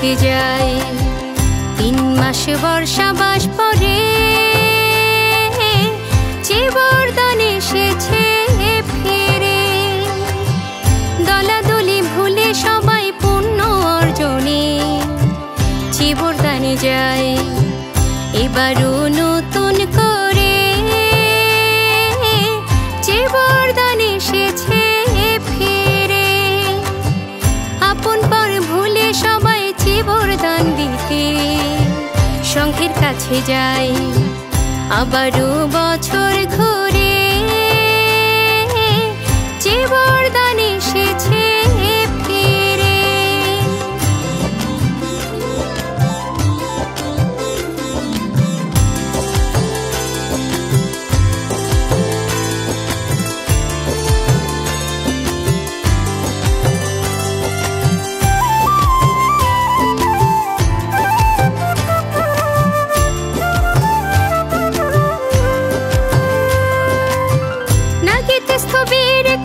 দিতে যাই। 3 মাস বর্ষাবাস পরে যে বরদান এসেছে ফিরে। দলাদলি ভুলে সবাই পুণ্য অর্জনে যে বরদানে যায়। এবারও নতুন করে যে বরদান এসেছে ফিরে। আপন পর ভুলে সবাই যে বরদান দিতে সংঘের কাছে যায়। আবারও বছর ঘুরে যে বরদান এসেছে ফিরে।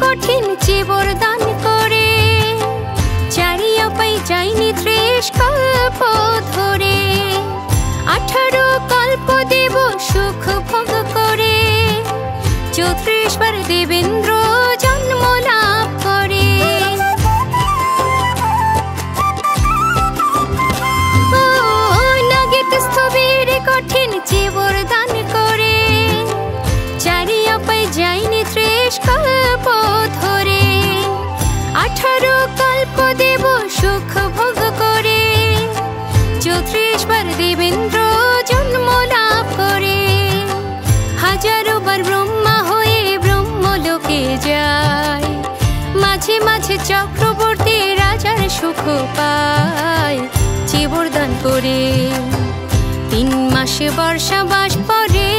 কঠিন যে বরদান করে চারিয়া পাই যায়নি 30 কল্প ধরে। 18 কল্প দেব সুখ ভোগ করে 34 বার দেবেন্দ্র জন্ম লাভ করে। নাগেত স্থবির কঠিন যে বরদান করে চারিয়া পাই যায়নি 30 কল্প ধরে। 18 কল্প দেব সুখ ভোগ করে 34 বার দেবেন্দ্র জন্ম লাভ করে। হাজারো বার ব্রহ্মা হয়ে ব্রহ্মলোকে যায়। মাঝে মাঝে চক্রবর্তী রাজার সুখ পায় যে বরদান করে। 3 মাস বর্ষাবাস পরে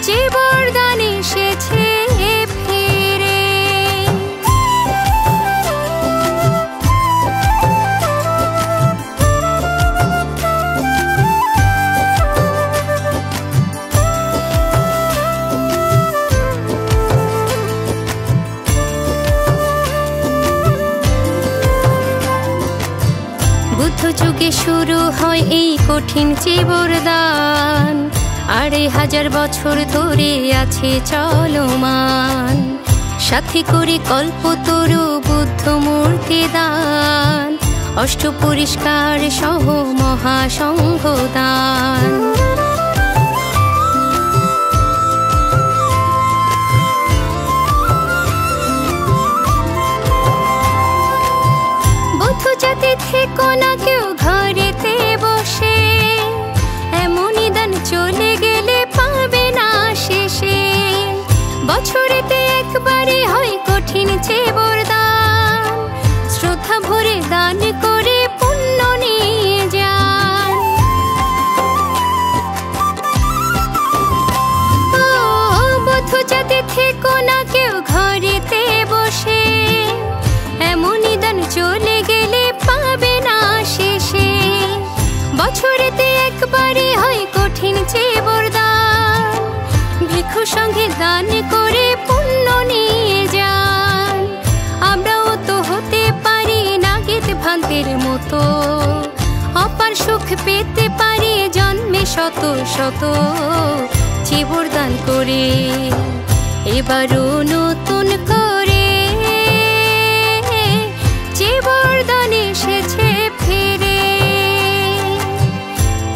যে বরদান এসেছে ফিরে। বুদ্ধ যুগে শুরু হয় এই কঠিন যে বরদান। 2500 বছর ধরে আছে চলমান। সাথে করে কল্পতরু বুদ্ধ মূর্তি দান। অষ্ট পরিষ্কার সহ মহাসংঘ দান। বুদ্ধ জাতি থেকো না কেউ ঘরেতে বসে। এমনই দান চলে গেলে পাবে না শেষে। বছরেতে একবারে হয় কঠিন যে বরদান। শ্রদ্ধা ভরে দান করে পুণ্য নিয়ে যান। বুদ্ধ জাতি থেকো না কেউ ঘরেতে বসে। এমনই দান চলে গেলে পাবে না শেষে। বছরেতে একবারে হয় কঠিন যে বরদান। ভিক্ষু সঙ্গে দান করে পুণ্য নিয়ে যান। আমরাও তো হতে পারি নাগেত ভ্রান্তের মতো। অপার সুখ পেতে পারি জন্মে শত শত যে বরদান করে। এবারও নতুন করে যে বরদান এসেছে ফিরে।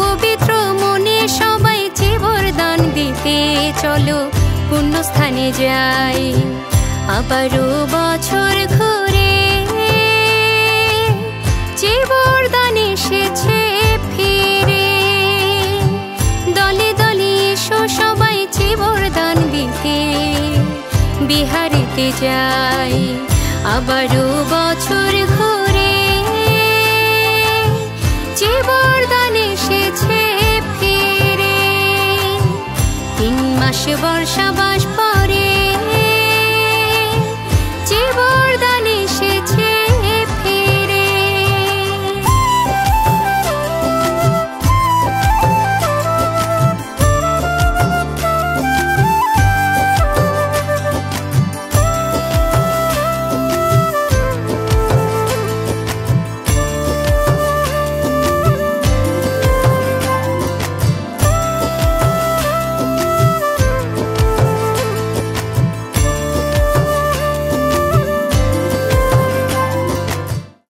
পবিত্র মনে সবাই যে বরদান দিতে চলো পুণ্যস্থানে যাই। আবারও বছর ঘুরে যে বরদান এসেছে ফিরে। দলে দলে এসো সবাই যে বরদান দিতে বিহারিতে যাই। আবারও বছর ঘুরে যে বরদান এসেছে ফিরে। 3 মাস বর্ষাবাস